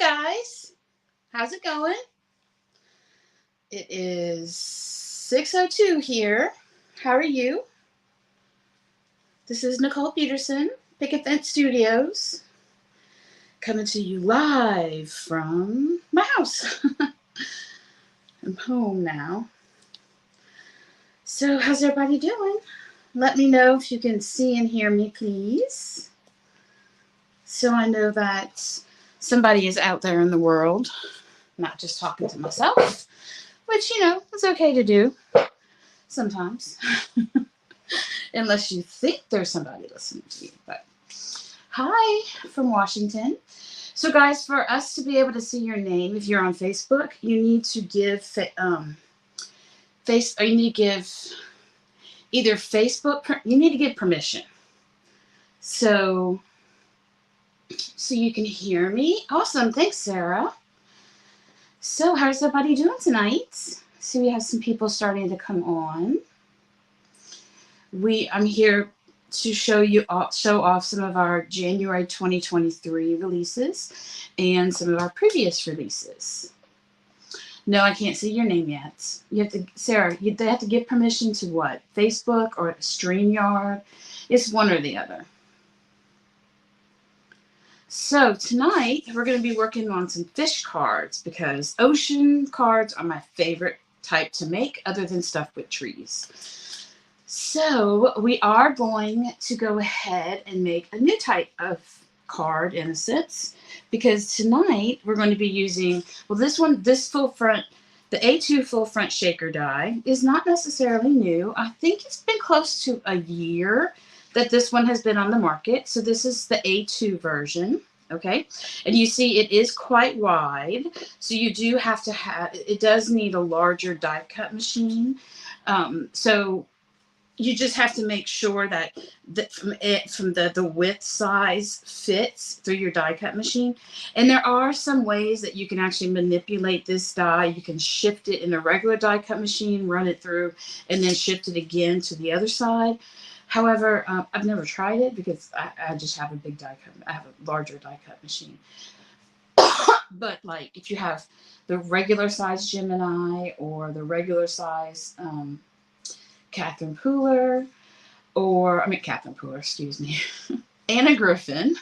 guys. How's it going? It is 6:02 here. How are you? This is Nicole Petersen, Picket Fence Studios, coming to you live from my house. I'm home now. So, how's everybody doing? Let me know if you can see and hear me, please. So I know that somebody is out there in the world, not just talking to myself, which, it's okay to do sometimes. Unless you think there's somebody listening to you. But hi from Washington. So guys, for us to be able to see your name, if you're on Facebook, you need to give either Facebook, you need to give permission. So you can hear me. Awesome. Thanks, Sarah. So how's everybody doing tonight? See, we have some people starting to come on. I'm here to show off some of our January 2023 releases and some of our previous releases. No, I can't see your name yet. You have to, Sarah, they have to give permission to what? Facebook or StreamYard? It's one or the other. So tonight we're going to be working on some fish cards because ocean cards are my favorite type to make other than stuff with trees. So we are going to go ahead and make a new type of card in a sense, because tonight we're going to be using, this full front, the A2 full front shaker die is not necessarily new. I think it's been close to a year that this one has been on the market. So this is the A2 version. Okay. And you see it is quite wide. So you do have to it does need a larger die cut machine. So you just have to make sure that from the width size fits through your die cut machine. And there are some ways that you can actually manipulate this die. You can shift it in a regular die cut machine, run it through, and then shift it again to the other side. However, I've never tried it because I just have a big die cut. I have a larger die cut machine. But like if you have the regular size Gemini or the regular size Catherine Pooler, excuse me, Anna Griffin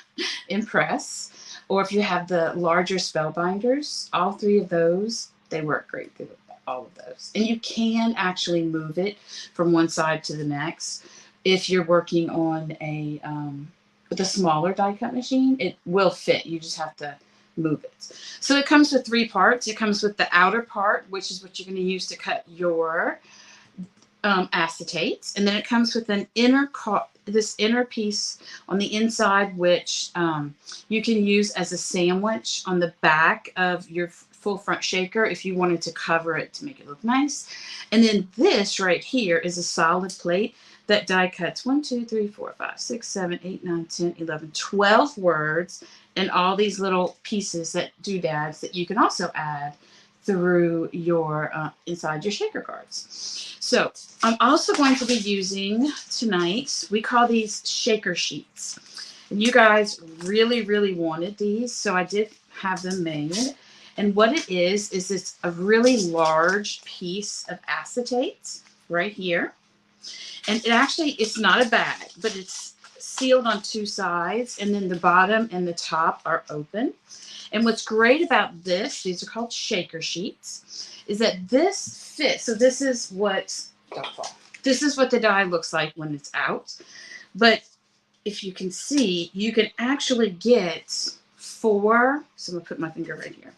Impress, or if you have the larger Spellbinders, all three of those, they work great with all of those. And you can actually move it from one side to the next. If you're working on with a smaller die cut machine, it will fit. You just have to move it. So it comes with three parts. It comes with the outer part, which is what you're going to use to cut your acetates, and then it comes with an this inner piece on the inside, which you can use as a sandwich on the back of your full front shaker if you wanted to cover it to make it look nice. And then this right here is a solid plate that die cuts 1, 2, 3, 4, 5, 6, 7, 8, 9, 10, 11, 12 words, and all these little pieces that doodads that you can also add through your inside your shaker cards. So I'm also going to be using tonight, we call these shaker sheets. And you guys really, really wanted these, so I did have them made. And what it is it's a really large piece of acetate right here. And it's not a bag, but it's sealed on two sides, and then the bottom and the top are open. And what's great about these are called shaker sheets, is that this fits. So this is what the die looks like when it's out. But if you can see, you can actually get 4. So I'm going to put my finger right here.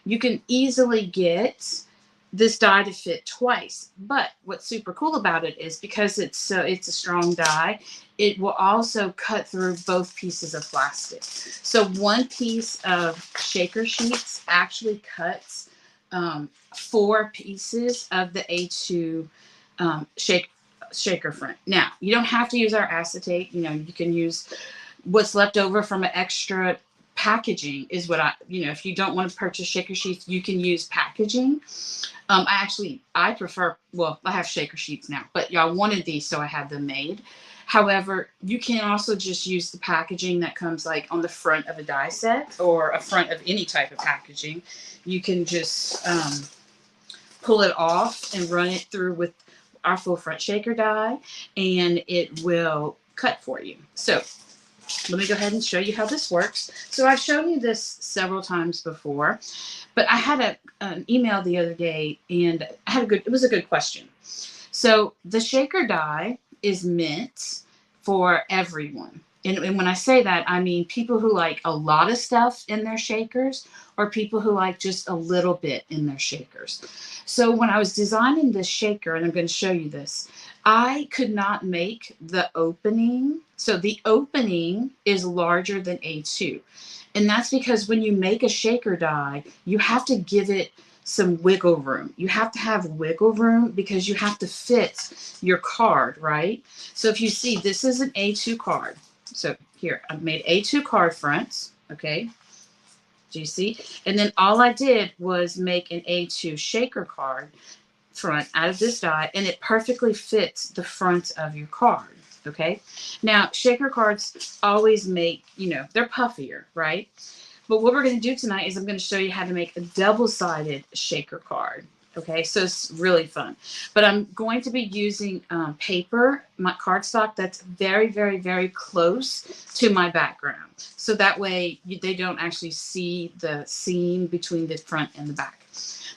You can easily get this die to fit twice. But what's super cool about it is because it's a strong die, it will also cut through both pieces of plastic. So one piece of shaker sheets actually cuts 4 pieces of the A2 shaker front. Now, you don't have to use our acetate. You can use what's left over from an extra packaging is what if you don't want to purchase shaker sheets, you can use packaging. I prefer, I have shaker sheets now, but y'all wanted these, so I had them made. However, you can also just use the packaging that comes like on the front of a die set or a front of any type of packaging. You can just pull it off and run it through with our full front shaker die, and it will cut for you. So let me go ahead and show you how this works. So I've shown you this several times before, but I had an email the other day, and it was a good question. So the shaker die is meant for everyone. And when I say that, I mean people who like a lot of stuff in their shakers or people who like just a little bit in their shakers. So when I was designing this shaker, and I'm going to show you this, I could not make the opening. So the opening is larger than A2. And that's because when you make a shaker die, you have to give it some wiggle room. You have to have wiggle room because you have to fit your card, right? So if you see, this is an A2 card. So here, I've made A2 card fronts, okay? Do you see? And then all I did was make an A2 shaker card front out of this die, and it perfectly fits the front of your card, okay? Now, shaker cards always make, they're puffier, right? But what we're going to do tonight is I'm going to show you how to make a double-sided shaker card. Okay, so it's really fun. But I'm going to be using paper, my cardstock that's very, very, very close to my background. So that way they don't actually see the seam between the front and the back.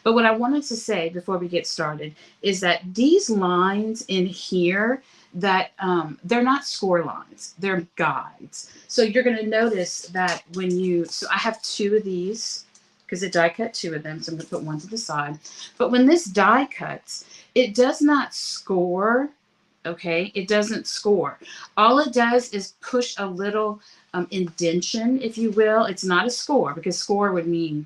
But what I wanted to say before we get started is that these lines in here, that they're not score lines, they're guides. So you're going to notice that so I have two of these because the die cut two of them, so I'm going to put one to the side. But when this die cuts, it does not score, okay? It doesn't score. All it does is push a little indentation, if you will. It's not a score, because score would mean,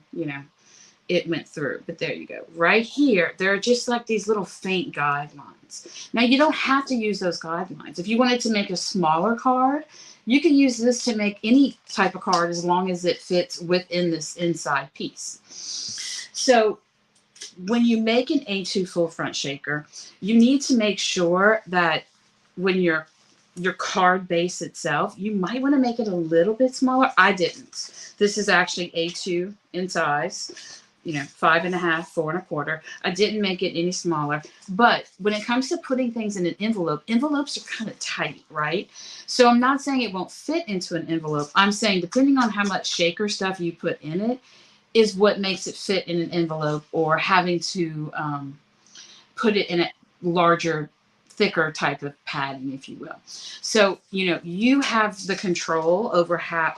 it went through. But there you go. Right here, there are just like these little faint guidelines. Now, you don't have to use those guidelines. If you wanted to make a smaller card, you can use this to make any type of card as long as it fits within this inside piece. So when you make an A2 full front shaker, you need to make sure that when your card base itself, you might want to make it a little bit smaller. I didn't. This is actually A2 in size. 5.5, 4 1/4. I didn't make it any smaller. But when it comes to putting things in an envelope, envelopes are kind of tight, right? So I'm not saying it won't fit into an envelope. I'm saying depending on how much shaker stuff you put in it is what makes it fit in an envelope, or having to put it in a larger, thicker type of padding, if you will. So, you have the control over how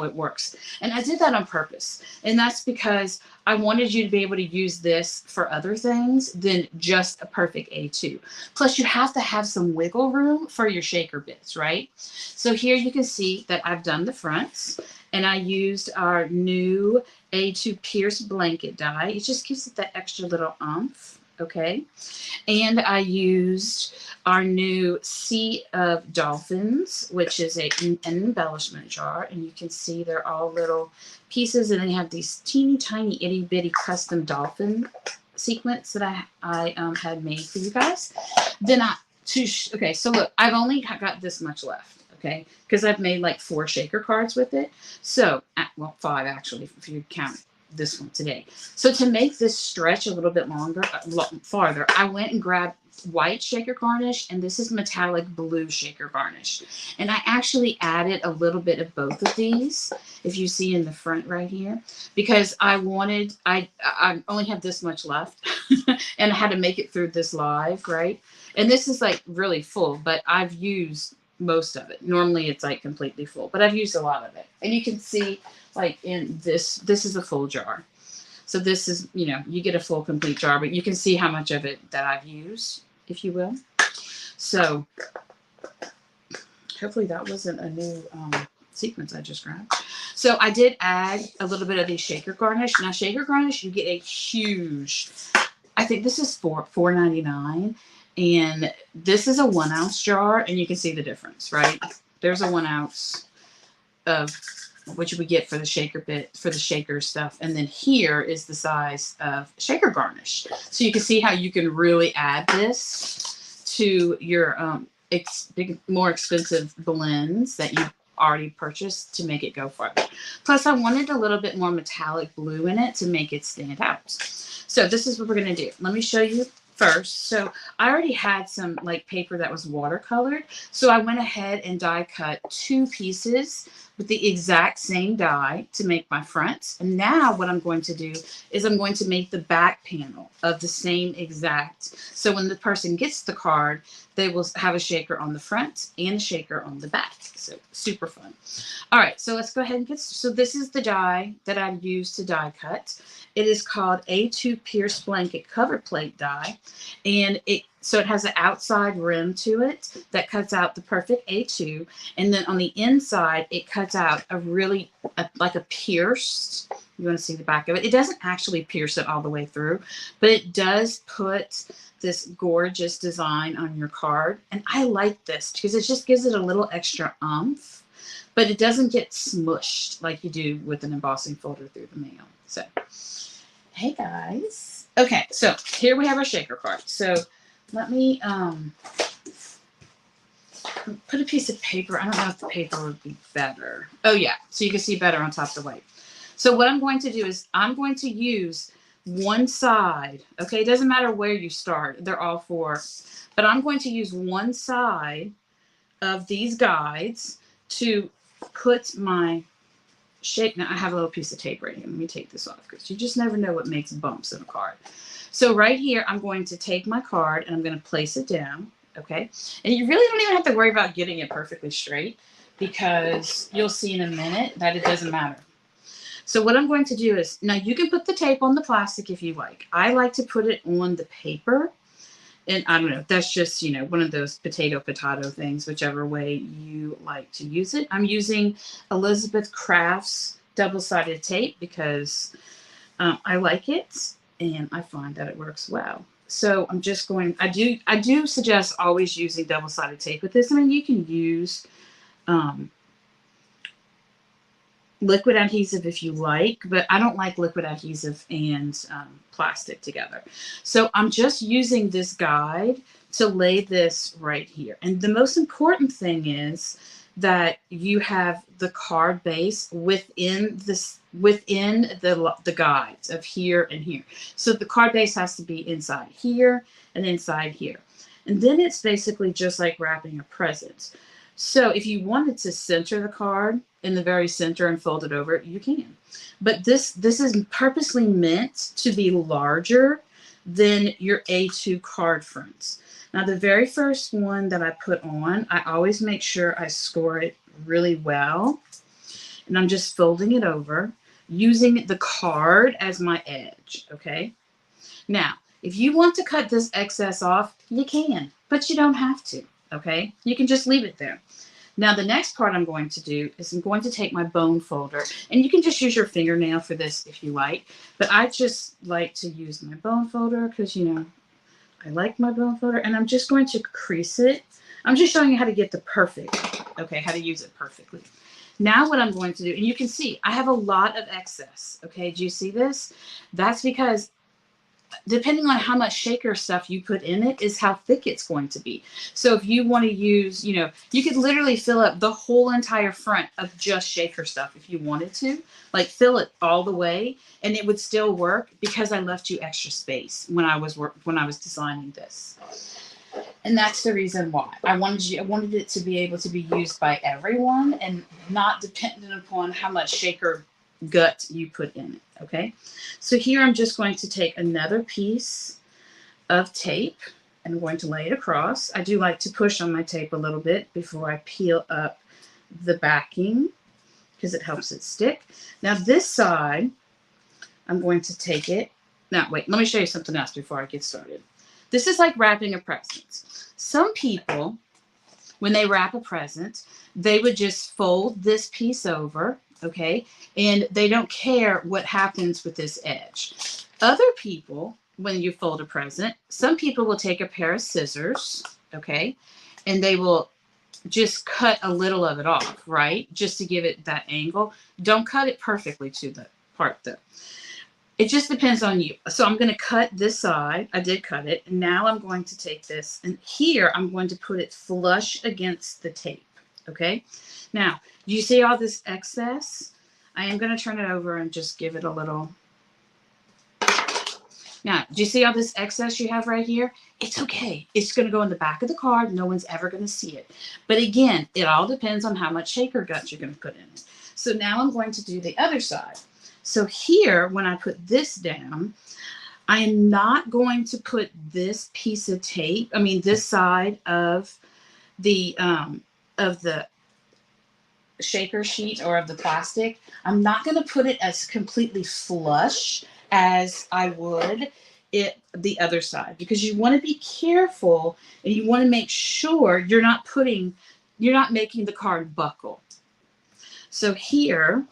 it works. And I did that on purpose. And that's because I wanted you to be able to use this for other things than just a perfect A2. Plus, you have to have some wiggle room for your shaker bits, right? So here you can see that I've done the fronts, and I used our new A2 Pierce blanket die. It just gives it that extra little oomph. Okay, and I used our new Sea of Dolphins, which is an embellishment jar, and you can see they're all little pieces, and they have these teeny tiny itty bitty custom dolphin sequence that I had made for you guys. Then okay, so look, I've only got this much left, okay, because I've made like 4 shaker cards with it. So, well, 5 actually, if you count this one today. So to make this stretch a little bit farther, I went and grabbed white shaker garnish, and this is metallic blue shaker garnish. And I actually added a little bit of both of these, if you see in the front right here, because I only have this much left and I had to make it through this live, right? And this is like really full, but I've used most of it. Normally it's like completely full, but I've used a lot of it. And you can see like in this is a full jar. So this is, you get a full complete jar, but you can see how much of it that I've used, if you will. So hopefully that wasn't a new sequence I just grabbed. So I did add a little bit of the shaker garnish. Now shaker garnish, you get a huge, I think this is $4.99. And this is a 1 ounce jar, and you can see the difference, right? There's a 1 ounce of what you would get for the shaker stuff. And then here is the size of shaker garnish. So you can see how you can really add this to your more expensive blends that you already purchased to make it go farther. Plus, I wanted a little bit more metallic blue in it to make it stand out. So this is what we're going to do. Let me show you first. So I already had some like paper that was watercolored. So I went ahead and die cut 2 pieces with the exact same die to make my fronts. And now what I'm going to do is I'm going to make the back panel of the same exact. So when the person gets the card, they will have a shaker on the front and a shaker on the back. So super fun. All right, so let's go ahead and so this is the die that I used to die cut. It is called A2 Pierce Blanket Cover Plate die. And it has an outside rim to it that cuts out the perfect A2. And then on the inside, it cuts out like a pierced, you want to see the back of it. It doesn't actually pierce it all the way through, but it does put this gorgeous design on your card. And I like this because it just gives it a little extra oomph, but it doesn't get smushed like you do with an embossing folder through the mail. So, hey guys. Okay, so here we have our shaker card. So let me put a piece of paper. I don't know if the paper would be better. Oh yeah, so you can see better on top of the white. So what I'm going to do is I'm going to use one side. Okay, it doesn't matter where you start. They're all 4. But I'm going to use one side of these guides to put my shape. Now I have a little piece of tape right here. Let me take this off because you just never know what makes bumps in a card. So right here, I'm going to take my card and I'm going to place it down. Okay. And you really don't even have to worry about getting it perfectly straight because you'll see in a minute that it doesn't matter. So what I'm going to do is, now you can put the tape on the plastic if you like. I like to put it on the paper. And I don't know, that's just, one of those potato things, whichever way you like to use it. I'm using Elizabeth Craft's double-sided tape because I like it and I find that it works well. So I'm just going, I do suggest always using double-sided tape with this. I mean, you can use liquid adhesive if you like, but I don't like liquid adhesive and plastic together. So I'm just using this guide to lay this right here. And the most important thing is that you have the card base within the guides of here and here. So the card base has to be inside here and inside here. And then it's basically just like wrapping a present. So if you wanted to center the card in the very center and fold it over, you can. But this is purposely meant to be larger than your A2 card fronts. Now, the very first one that I put on, I always make sure I score it really well. And I'm just folding it over using the card as my edge, okay? Now, if you want to cut this excess off, you can, but you don't have to, okay? You can just leave it there. Now, the next part I'm going to do is I'm going to take my bone folder, and you can just use your fingernail for this if you like, but I just like to use my bone folder because, I like my bone folder, and I'm just going to crease it. I'm just showing you how to get the perfect, okay, how to use it perfectly. Now what I'm going to do, and you can see I have a lot of excess, okay? Do you see this? That's because depending on how much shaker stuff you put in it is how thick it's going to be. So if you want to use, you could literally fill up the whole entire front of just shaker stuff if you wanted to, like fill it all the way, and it would still work because I left you extra space when I was designing this. And that's the reason why I wanted it to be able to be used by everyone and not dependent upon how much shaker gut you put in it. Okay, so here I'm just going to take another piece of tape and I'm going to lay it across. I do like to push on my tape a little bit before I peel up the backing because it helps it stick. Now this side, I'm going to take it. Now wait, let me show you something else before I get started. This is like wrapping a present. Some people, when they wrap a present, they would just fold this piece over, okay? And they don't care what happens with this edge. Other people, when you fold a present, some people will take a pair of scissors, okay? And they will just cut a little of it off, right? Just to give it that angle. Don't cut it perfectly to the part though. It just depends on you. So I'm going to cut this side. I did cut it. And now I'm going to take this, and here I'm going to put it flush against the tape. Okay. Now, do you see all this excess? I am going to turn it over and just give it a little. Now, do you see all this excess you have right here? It's okay. It's going to go in the back of the card. No one's ever going to see it. But again, it all depends on how much shaker guts you're going to put in it. So now I'm going to do the other side. So here, when I put this down, I am not going to put this piece of tape, this side of the shaker sheet or of the plastic. I'm not going to put it as completely flush as I would the other side, because you want to be careful and you want to make sure you're not making the card buckle. So here,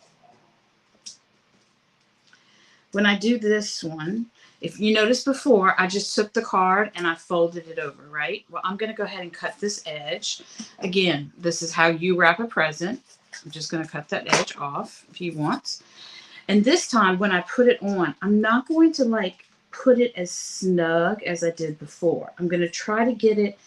when I do this one, if you noticed before, I just took the card and I folded it over, right? Well, I'm going to go ahead and cut this edge. Again, this is how you wrap a present. I'm just going to cut that edge off if you want. And this time when I put it on, I'm not going to put it as snug as I did before. I'm going to try to get it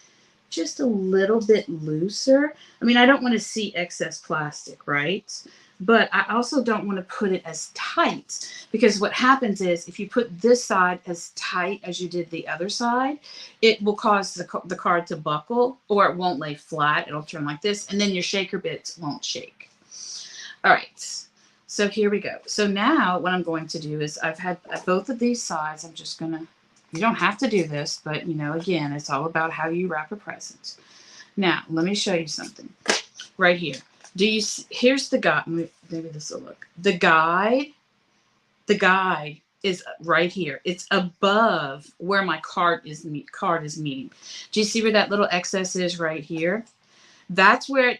just a little bit looser. I don't want to see excess plastic, right? But I also don't want to put it as tight, because what happens is if you put this side as tight as you did the other side, it will cause the card to buckle, or it won't lay flat. It'll turn like this, and then your shaker bits won't shake. All right. So here we go. So now what I'm going to do is I've had both of these sides. I'm just going to, you don't have to do this, but again, it's all about how you wrap a present. Now, let me show you something right here. Here's the guide. Maybe this will look. The guide is right here. It's above where my card is meeting. Do you see where that little excess is right here? That's where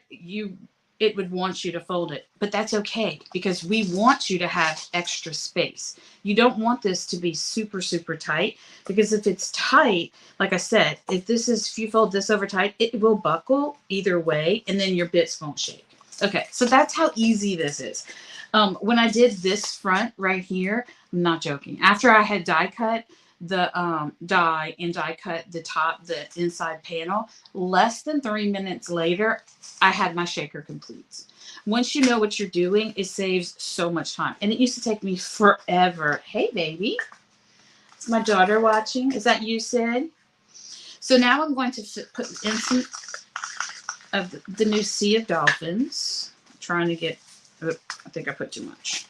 it would want you to fold it, but that's okay, because we want you to have extra space. You don't want this to be super, super tight, because if it's tight, like I said, if you fold this over tight, it will buckle either way, and then your bits won't shake. Okay, so that's how easy this is. When I did this front right here, I'm not joking. After I had die cut the die cut the inside panel, less than 3 minutes later, I had my shaker complete. Once you know what you're doing, it saves so much time. And it used to take me forever. Hey, baby. It's my daughter watching. Is that you, Sid? So now I'm going to put in some of the new Sea of Dolphins. I'm trying to get, I think I put too much.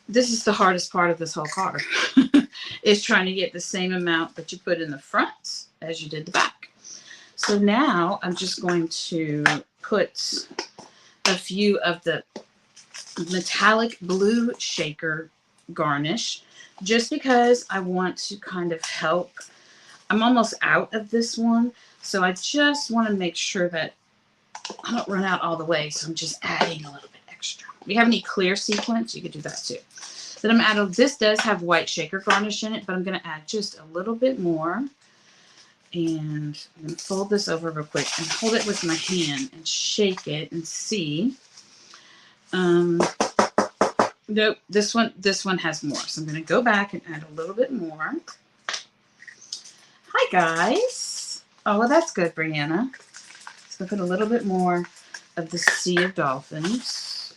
This is the hardest part of this whole card, is trying to get the same amount that you put in the front as you did the back. So now I'm just going to put a few of the metallic blue shaker garnish, just because I want to kind of help. I'm almost out of this one, so I just want to make sure that I don't run out all the way, so I'm just adding a little bit extra. If you have any clear sequins, you could do that too. Then I'm adding, this does have white shaker garnish in it, but I'm going to add just a little bit more. And I'm going to fold this over real quick and hold it with my hand and shake it and see. Nope, this one has more. So I'm going to go back and add a little bit more. Hi, guys. Oh, well, that's good, Brianna. So put a little bit more of the Sea of Dolphins.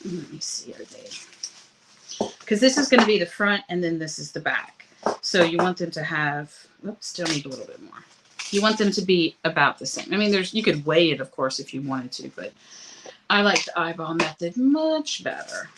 Let me see, are they? Because this is going to be the front, and then this is the back. So you want them to have, oops, still need a little bit more. You want them to be about the same. You could weigh it, of course, if you wanted to, but I like the eyeball method much better.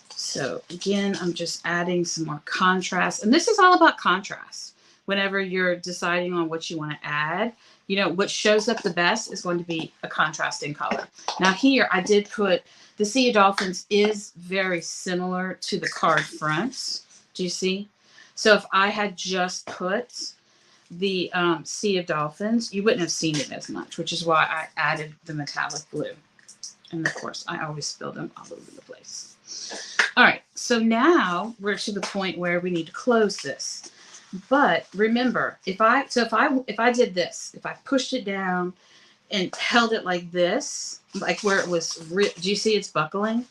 So again, I'm just adding some more contrast. And this is all about contrast. Whenever you're deciding on what you want to add, what shows up the best is going to be a contrasting color. Now here, I did put, the Sea of Dolphins is very similar to the card fronts. Do you see? So if I had just put the Sea of Dolphins, you wouldn't have seen it as much, which is why I added the metallic blue. And of course, I always spill them all over the place. All right, so now we're to the point where we need to close this. But remember, if I did this, if I pushed it down and held it like this, like where it was, do you see it's buckling?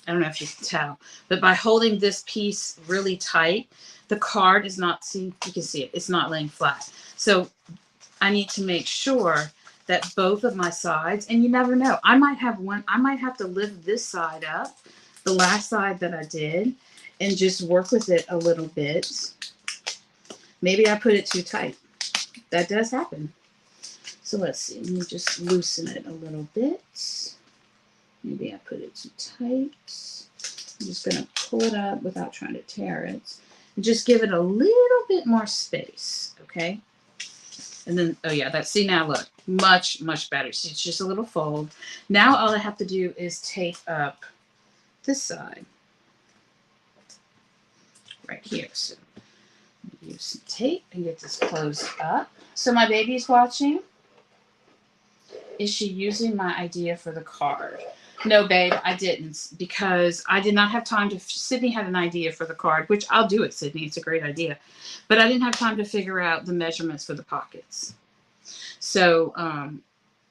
I don't know if you can tell, but by holding this piece really tight, the card is not, see, you can see it, it's not laying flat. So I need to make sure that both of my sides, and you never know, I might have to lift this side up, the last side that I did, and just work with it a little bit. Maybe I put it too tight. That does happen. So let's see, let me just loosen it a little bit. Maybe I put it too tight. I'm just going to pull it up without trying to tear it. And just give it a little bit more space, okay? And then, oh yeah, see now look, much, much better. So it's just a little fold. Now all I have to do is tape up this side. Right here. So use some tape and get this closed up. So my baby's watching. Is she using my idea for the card? No, babe, I didn't, because I did not have time to, Sydney had an idea for the card, which I'll do it, Sydney, it's a great idea. But I didn't have time to figure out the measurements for the pockets. So,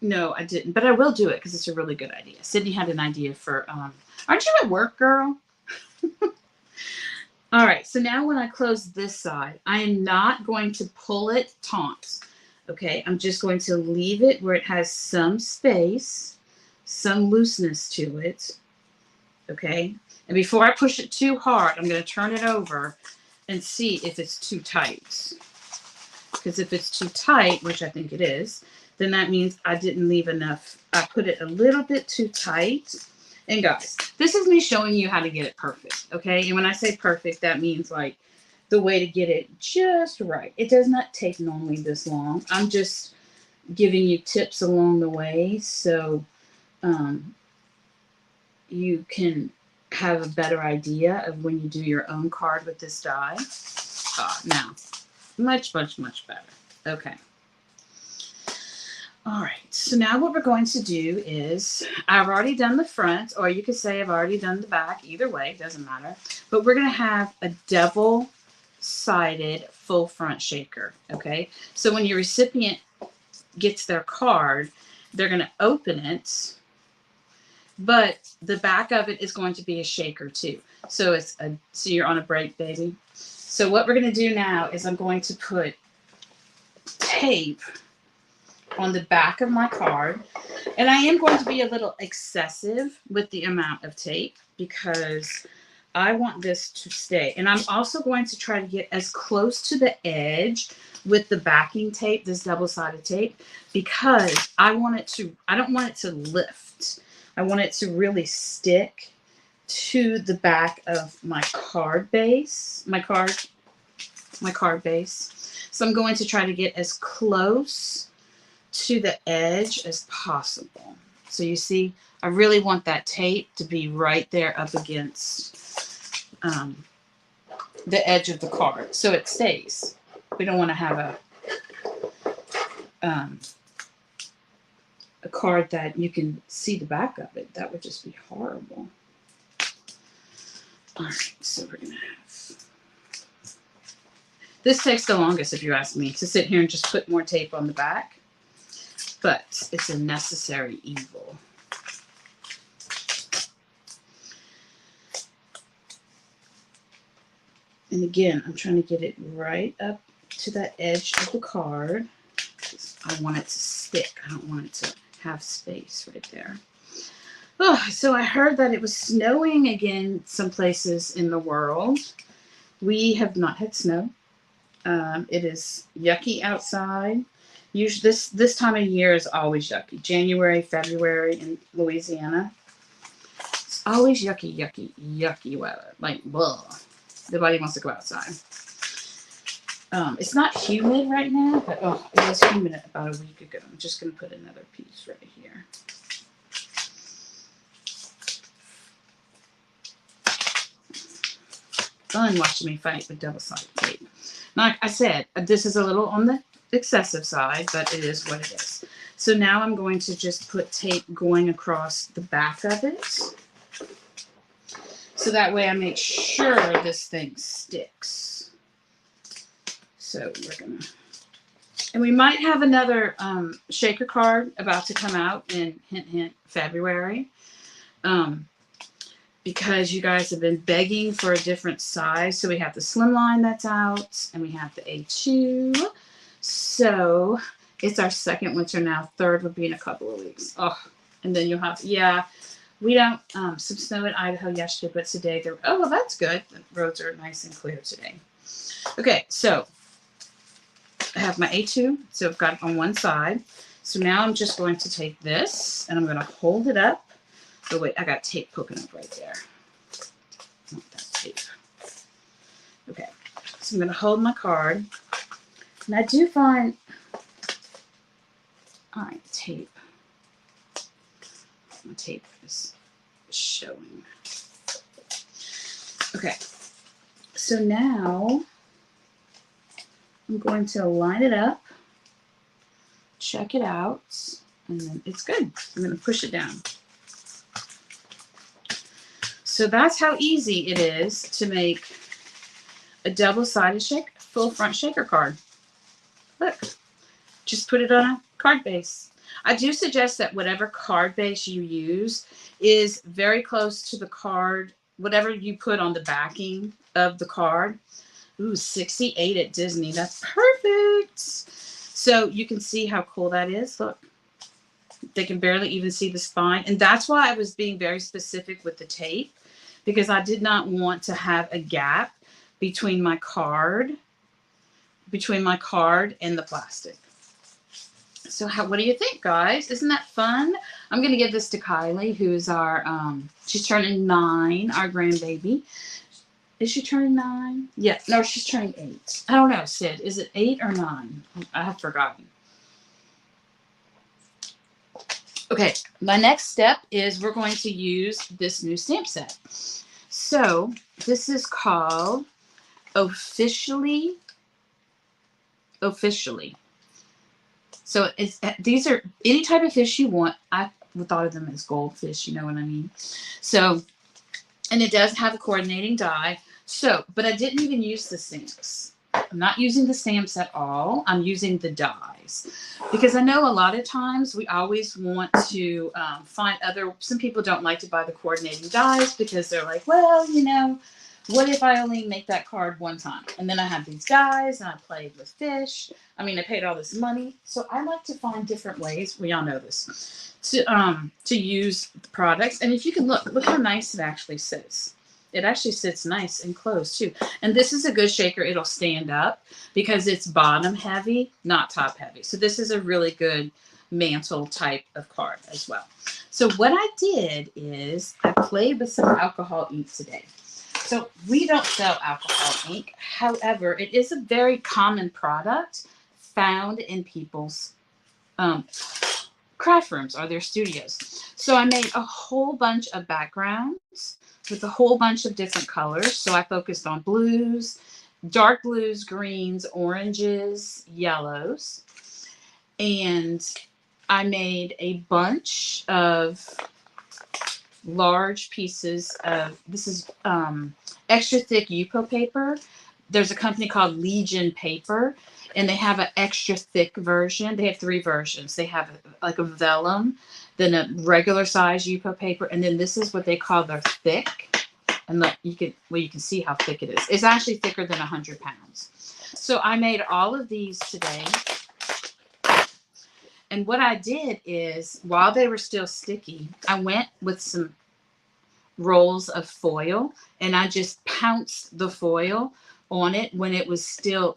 no, I didn't, but I will do it because it's a really good idea. Sydney had an idea for, aren't you at work, girl? All right, so now when I close this side, I am not going to pull it taut. Okay, I'm just going to leave it where it has some space, some looseness to it. Okay, and before I push it too hard, I'm going to turn it over and see if it's too tight. Because if it's too tight, which I think it is, then that means I didn't leave enough. I put it a little bit too tight. And guys, this is me showing you how to get it perfect, okay? And when I say perfect, that means like the way to get it just right. It does not take normally this long. I'm just giving you tips along the way so you can have a better idea of when you do your own card with this die. Now, much, much, much better. Okay. All right, so now what we're going to do is, I've already done the front, or you could say I've already done the back. Either way, doesn't matter. But we're going to have a double-sided full front shaker, okay? So when your recipient gets their card, they're going to open it, but the back of it is going to be a shaker too. So so you're on a break, baby. So what we're going to do now is I'm going to put tape on the back of my card, and I am going to be a little excessive with the amount of tape because I want this to stay, and I'm also going to try to get as close to the edge with the backing tape, this double-sided tape, because I don't want it to lift. I want it to really stick to the back of my card base, my card base. So I'm going to try to get as close to the edge as possible. So you see, I really want that tape to be right there up against the edge of the card so it stays. We don't want to have a card that you can see the back of it. That would just be horrible. All right, so we're gonna have, this takes the longest, if you ask me, to sit here and just put more tape on the back. But it's a necessary evil. And again, I'm trying to get it right up to that edge of the card. I want it to stick. I don't want it to have space right there. Oh, so I heard that it was snowing again some places in the world. We have not had snow. It is yucky outside. Usually this time of year is always yucky. January, February in Louisiana. It's always yucky, yucky, yucky weather. Like, blah. Nobody wants to go outside. It's not humid right now, but it was humid about a week ago. I'm just going to put another piece right here. Fun watching me fight with double-sided tape. Like I said, this is a little on the excessive side, but it is what it is. So now I'm going to just put tape going across the back of it. So that way I make sure this thing sticks. So we're going to And we might have another shaker card about to come out in, hint, hint, February. Because you guys have been begging for a different size. So we have the slimline that's out, and we have the A2. So it's our second winter now. Third would be in a couple of weeks. Oh, and then you'll have, yeah, we don't, some snow in Idaho yesterday, but today they're, oh, well, that's good. The roads are nice and clear today. Okay, so I have my A2. So I've got it on one side. So now I'm just going to take this and I'm going to hold it up. Oh, wait, I got tape poking up right there. Not that tape. Okay, so I'm going to hold my card. And I do find, all right, tape. My tape is showing. Okay, so now I'm going to line it up, check it out, and then it's good. I'm going to push it down. So that's how easy it is to make a double-sided full front shaker card. Look, just put it on a card base. I do suggest that whatever card base you use is very close to the card, whatever you put on the backing of the card. Ooh, 68 at Disney. That's perfect. So you can see how cool that is. Look, they can barely even see the spine. And that's why I was being very specific with the tape, because I did not want to have a gap between my card and the plastic. So what do you think, guys? Isn't that fun? I'm going to give this to Kylie, who's our, she's turning 9, our grandbaby. Is she turning 9? Yeah, no, she's turning 8. I don't know, Sid. Is it 8 or 9? I have forgotten. Okay, my next step is we're going to use this new stamp set. So this is called Officially. So these are any type of fish you want. I thought of them as goldfish, you know what I mean? So, and it does have a coordinating die. So, but I didn't even use the stamps. I'm not using the stamps at all. I'm using the dies. Because I know a lot of times we always want to find some people don't like to buy the coordinating dies because they're like, well, you know, what if I only make that card one time? And then I have these dies and I played with fish. I mean, I paid all this money. So I like to find different ways, we all know this, to use the products. And if you can look how nice it actually sits. It actually sits nice and close too. And this is a good shaker. It'll stand up because it's bottom heavy, not top heavy. So this is a really good mantle type of card as well. So what I did is I played with some alcohol ink today. So we don't sell alcohol ink. However, it is a very common product found in people's craft rooms or their studios. So I made a whole bunch of backgrounds with a whole bunch of different colors. So I focused on blues, dark blues, greens, oranges, yellows. And I made a bunch of large pieces of, this is extra thick Yupo paper. There's a company called Legion Paper, and they have an extra thick version. They have 3 versions. They have like a vellum, then a regular size Yupo paper, and then this is what they call their thick. And look, you can see how thick it is. It's actually thicker than 100 pounds. So I made all of these today. And what I did is, while they were still sticky, I went with some rolls of foil and I just pounced the foil on it when it was still,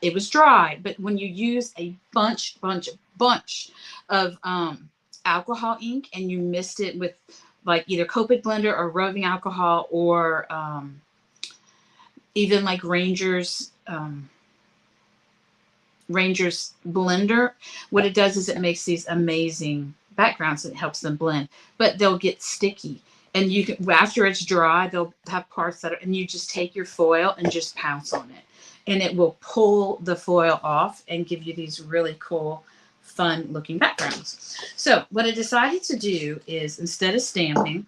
it was dry. But when you use a bunch of alcohol ink and you mixed it with like either Copic blender or rubbing alcohol or even like Ranger's blender, what it does is it makes these amazing backgrounds and it helps them blend, but they'll get sticky. And you can, after it's dry, they'll have parts that are, and you just take your foil and just pounce on it. And it will pull the foil off and give you these really cool, fun looking backgrounds. So what I decided to do is, instead of stamping,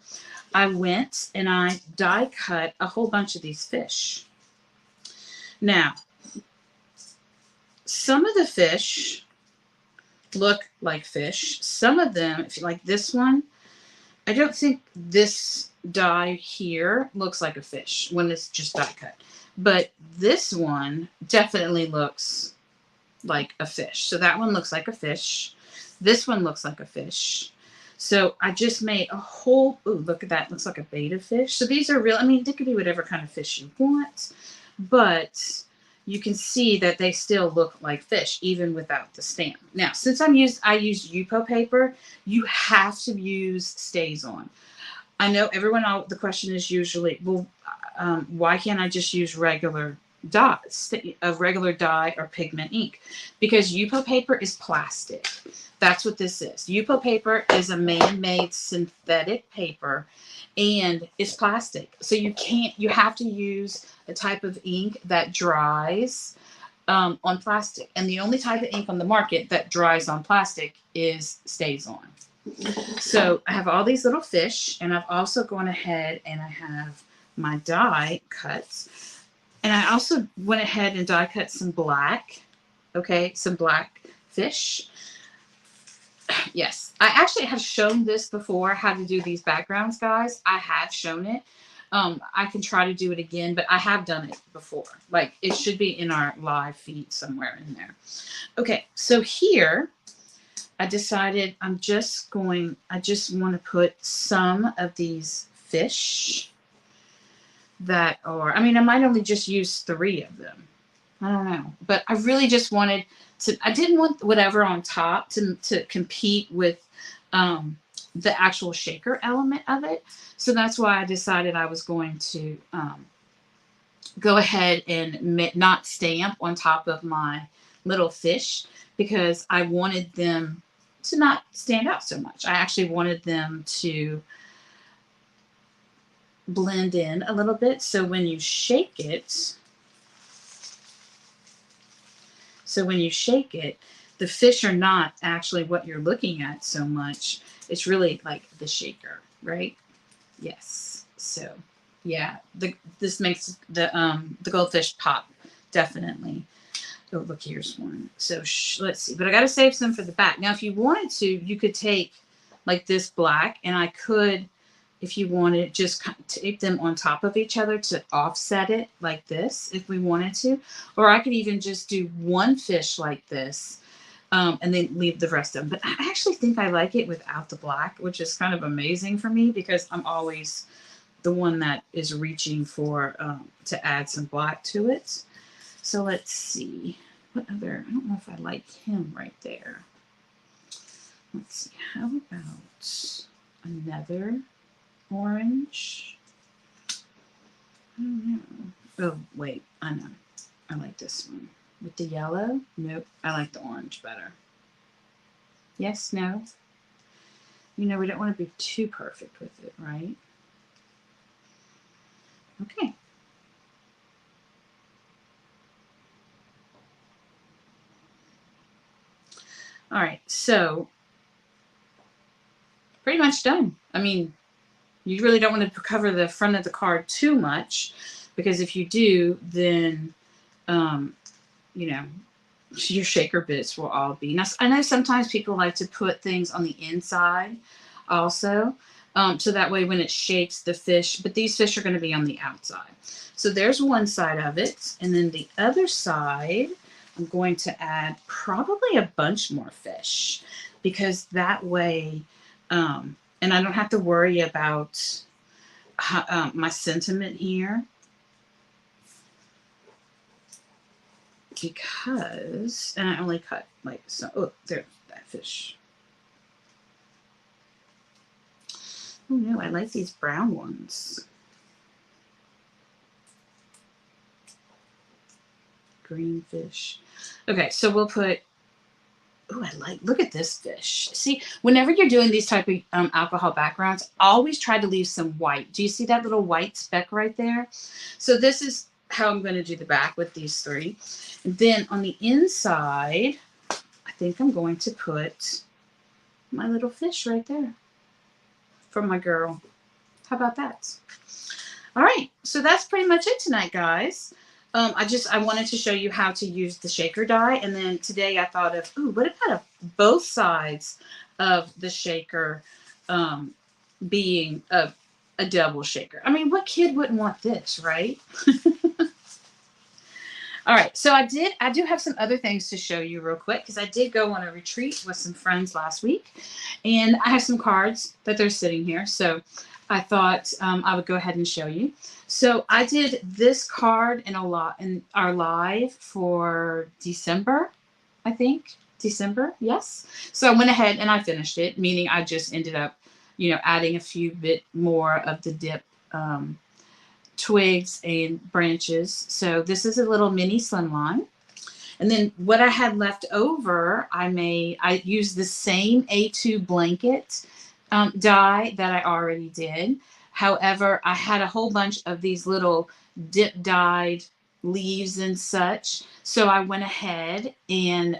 I went and I die cut a whole bunch of these fish. Now, some of the fish look like fish. Some of them, if you like this one, I don't think this die here looks like a fish when it's just die cut. But this one definitely looks like a fish. So that one looks like a fish. This one looks like a fish. So I just made a whole, ooh, look at that. Looks like a betta fish. So these are real, I mean, they could be whatever kind of fish you want, but you can see that they still look like fish even without the stamp. Now, since I used Yupo paper, you have to use Stays On. I know everyone, the question is usually, well, why can't I just use regular dye or pigment ink? Because Yupo paper is plastic. That's what this is. Yupo paper is a man-made synthetic paper and it's plastic. So you have to use a type of ink that dries on plastic. And the only type of ink on the market that dries on plastic is Stays On. So I have all these little fish, and I've also gone ahead and I have my die cuts. And I also went ahead and die cut some black, okay, some black fish. Yes, I actually have shown this before, how to do these backgrounds, guys. I have shown it. I can try to do it again, but I have done it before. Like, it should be in our live feed somewhere in there. Okay, so here I decided I just want to put some of these fish that are, I mean, I might only just use 3 of them. I don't know. But I really just wanted to, I didn't want whatever on top to compete with the actual shaker element of it. So that's why I decided I was going to go ahead and not stamp on top of my little fish, because I wanted them to not stand out so much. I actually wanted them to blend in a little bit. So when you shake it, the fish are not actually what you're looking at so much. It's really like the shaker, right? Yes. So yeah, this makes the goldfish pop, definitely. Oh, look, here's one. So let's see. But I got to save some for the back. Now, if you wanted to, you could take like this black, and I could, if you wanted, just tape them on top of each other to offset it like this, if we wanted to. Or I could even just do one fish like this and then leave the rest of them. But I actually think I like it without the black, which is kind of amazing for me, because I'm always the one that is reaching for to add some black to it. So let's see. What other? I don't know if I like him right there. Let's see. How about another orange? I don't know. Oh, wait. I know. I like this one. With the yellow? Nope. I like the orange better. Yes? No? You know, we don't want to be too perfect with it, right? Okay. All right, so pretty much done. I mean, you really don't want to cover the front of the card too much, because if you do, then, you know, your shaker bits will all be. Now, I know sometimes people like to put things on the inside also, so that way when it shakes the fish, but these fish are going to be on the outside. So there's one side of it, and then the other side, I'm going to add probably a bunch more fish, because that way, and I don't have to worry about my sentiment here, because, and I only cut like so. Oh, there's that fish. Oh no, I like these brown ones. Green fish. Okay, so we'll put, oh, look at this fish. See, whenever you're doing these type of alcohol backgrounds, always try to leave some white. Do you see that little white speck right there? So this is how I'm going to do the back with these 3. And then on the inside, I think I'm going to put my little fish right there from my girl. How about that? All right, so that's pretty much it tonight, guys. I wanted to show you how to use the shaker die, and then today I thought of, ooh, what about both sides of the shaker um, being a double shaker? I mean, what kid wouldn't want this, right? All right, so I do have some other things to show you real quick because I did go on a retreat with some friends last week, and I have some cards that they're sitting here. So I thought I would go ahead and show you. So I did this card in a lot in our live for December, I think. December, yes. So I went ahead and I finished it, meaning I just ended up, adding a few bit more of the dip twigs and branches. So this is a little mini slimline. And then what I had left over, I used the same A2 blanket die that I already did. However, I had a whole bunch of these little dip dyed leaves and such. So I went ahead and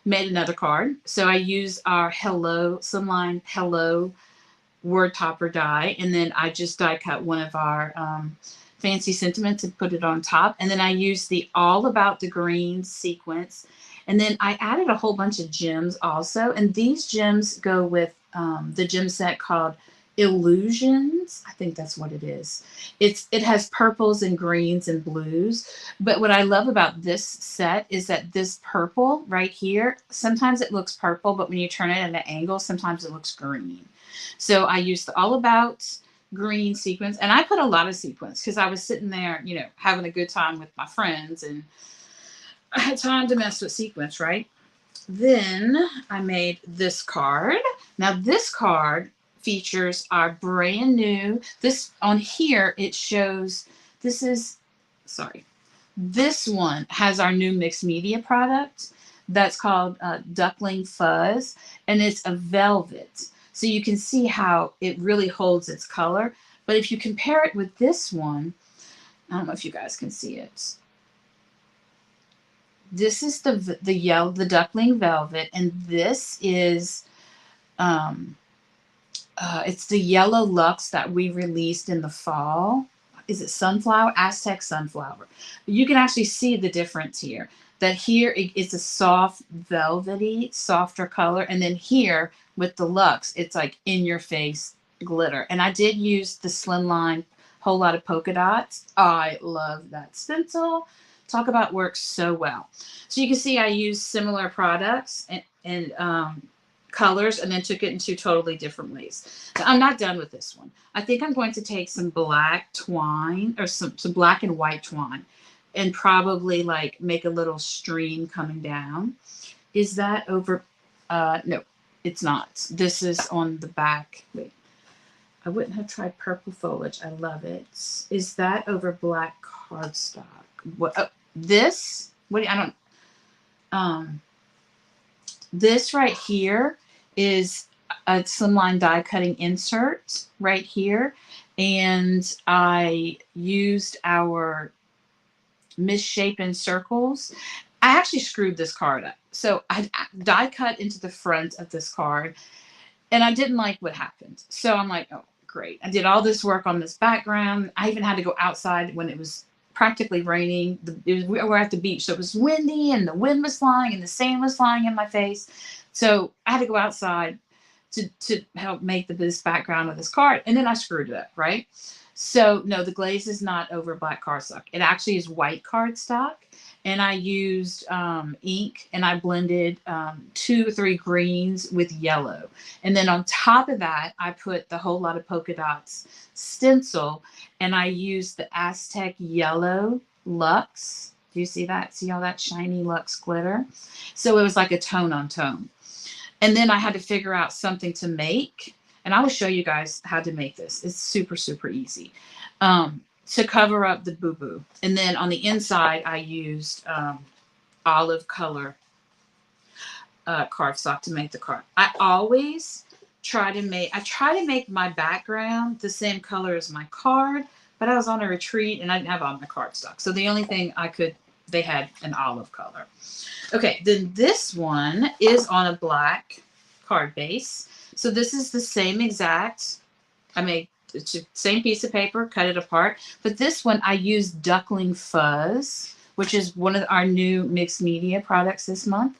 made another card. So I used our Hello Slimline Hello word topper die, and then I just die cut one of our fancy sentiments and put it on top, and then I used the All About the Green sequence, and then I added a whole bunch of gems also, and these gems go with the gem set called Illusions. I think that's what it is. It has purples and greens and blues, but what I love about this set is that this purple right here, sometimes it looks purple, but when you turn it at an angle, sometimes it looks green. So I used the All About Green sequence, and I put a lot of sequence because I was sitting there, having a good time with my friends, and I had time to mess with sequence, right? Then I made this card. Now this card features our brand new, this on here, it shows, this one has our new mixed media product that's called Duckling Fuzz, and it's a velvet. So you can see how it really holds its color. But if you compare it with this one, I don't know if you guys can see it. This is the yellow, the Duckling Velvet, and this is it's the yellow Luxe that we released in the fall. Is it sunflower? Aztec sunflower. You can actually see the difference here. That here it's a soft, velvety, softer color, and then here with the Luxe, it's like in your face glitter. And I did use the Slimline Whole Lot of Polka Dots. I love that stencil. Talk about works so well. So you can see I used similar products and colors, and then took it in two totally different ways. Now, I'm not done with this one. I think I'm going to take some black twine, or some black and white twine, and probably like make a little stream coming down. Is that over? No, it's not. This is on the back. Wait, I wouldn't have tried purple foliage. I love it. Is that over black cardstock? What? Oh, this? What? I don't. This right here is a slimline die cutting insert right here, and I used our misshapen circles. I actually screwed this card up. So I die cut into the front of this card, and I didn't like what happened. So I'm like, oh, great. I did all this work on this background. I even had to go outside when it was practically raining. We were at the beach, so it was windy, and the wind was flying, and the sand was flying in my face. So I had to go outside to help make this background of this card, and then I screwed it up, right? So no, the glaze is not over black cardstock. It actually is white cardstock, and I used ink, and I blended 2 or 3 greens with yellow, and then on top of that, I put the Whole Lot of Polka Dots stencil, and I used the Aztec Yellow Luxe. Do you see that? See all that shiny Luxe glitter? So it was like a tone on tone. And then I had to figure out something to make, and I will show you guys how to make this. It's super, super easy. To cover up the boo-boo. And then on the inside, I used olive color cardstock to make the card. I always try to make my background the same color as my card, but I was on a retreat and I didn't have all my cardstock. So the only thing they had an olive color. Okay, then this one is on a black card base. So this is the same exact, I made it's the same piece of paper, cut it apart. But this one I used Duckling Fuzz, which is one of our new mixed media products this month.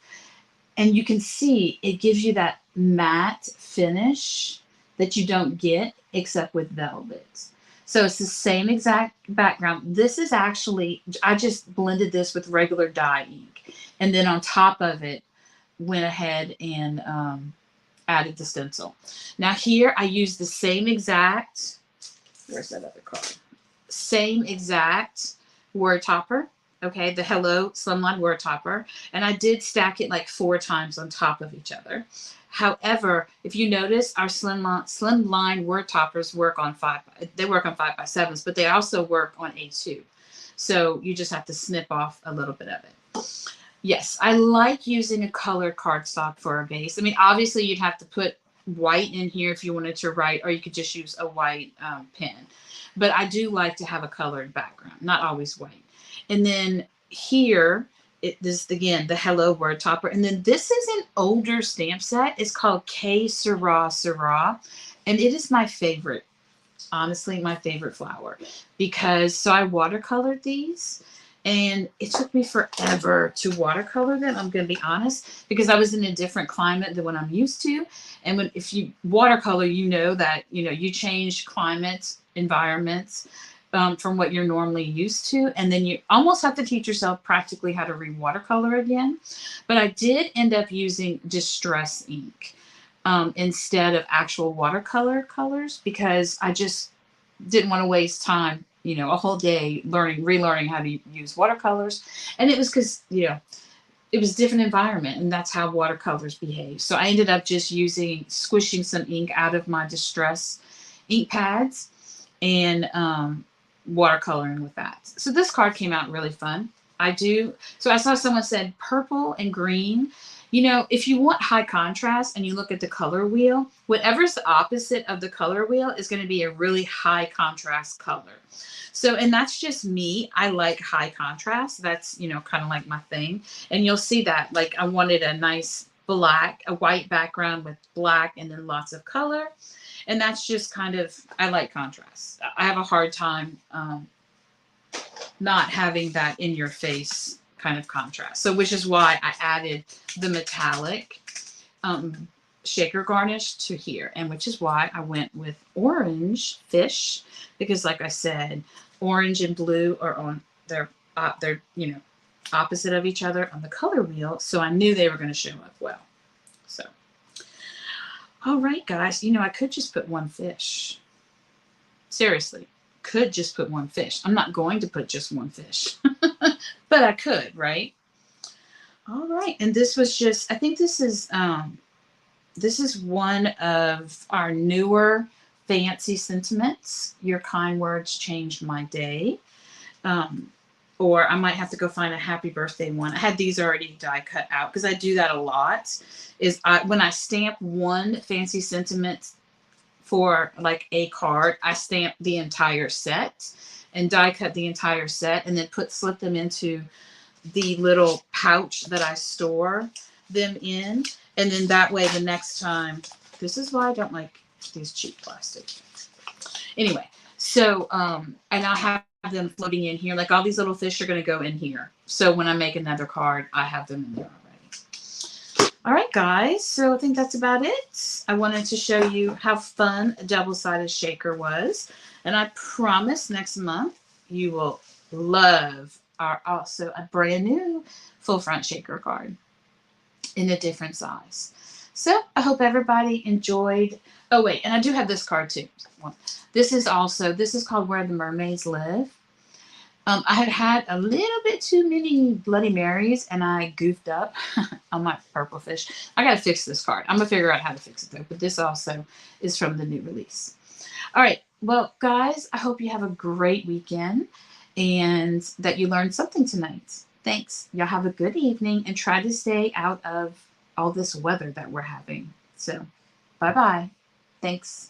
And you can see it gives you that matte finish that you don't get except with velvet. So it's the same exact background. This is actually, I just blended this with regular dye ink. And then on top of it, went ahead and added the stencil. Now here I use the same exact, where's that other card? Same exact word topper. Okay, the Hello Slimline word topper. And I did stack it like 4 times on top of each other. However, if you notice, our slimline word toppers work on 5x7s, but they also work on A2. So you just have to snip off a little bit of it. Yes, I like using a colored cardstock for a base. I mean, obviously you'd have to put white in here if you wanted to write, or you could just use a white pen. But I do like to have a colored background, not always white. And then here, this again, the Hello word topper. And then this is an older stamp set. It's called K Syrah Syrah. And it is my favorite, honestly, my favorite flower. Because, so I watercolored these. And it took me forever to watercolor them, I'm going to be honest, because I was in a different climate than what I'm used to. And if you watercolor, you know that, you change climates, environments from what you're normally used to. And then you almost have to teach yourself practically how to re-watercolor again. But I did end up using distress ink instead of actual watercolor colors because I just didn't want to waste time, a whole day relearning how to use watercolors. And it was because, it was a different environment and that's how watercolors behave. So I ended up just squishing some ink out of my distress ink pads and watercoloring with that. So this card came out really fun. So I saw someone said purple and green. If you want high contrast and you look at the color wheel, whatever's the opposite of the color wheel is going to be a really high contrast color. So, and that's just me. I like high contrast. That's, kind of like my thing. And you'll see that, like I wanted a nice a white background with black and then lots of color. And that's just kind of, I like contrast. I have a hard time not having that in your face kind of contrast. So, which is why I added the metallic shaker garnish to here, and which is why I went with orange fish, because like I said, orange and blue are on they're opposite of each other on the color wheel, so I knew they were going to show up well. So, all right, guys, I could just put one fish. Seriously, could just put one fish. I'm not going to put just one fish, but I could, right? All right, and this was just, I think this is one of our newer fancy sentiments. Your kind words changed my day. Or I might have to go find a happy birthday one. I had these already die cut out because I do that a lot. When I stamp one fancy sentiment for like a card, I stamp the entire set and die cut the entire set and then slip them into the little pouch that I store them in. And then that way the next time, this is why I don't like these cheap plastic. Anyway, so, and I'll have them floating in here. Like all these little fish are going to go in here. So when I make another card, I have them in there already. All right, guys. So I think that's about it. I wanted to show you how fun a double-sided shaker was. And I promise next month you will love also a brand new full front shaker card in a different size. So I hope everybody enjoyed. Oh wait, and I do have this card too. This is called Where the Mermaids Live. I had a little bit too many Bloody Marys and I goofed up on my purple fish. I got to fix this card. I'm going to figure out how to fix it though, but this also is from the new release. All right. Well, guys, I hope you have a great weekend and that you learned something tonight. Thanks. Y'all have a good evening and try to stay out of all this weather that we're having. So, bye-bye. Thanks.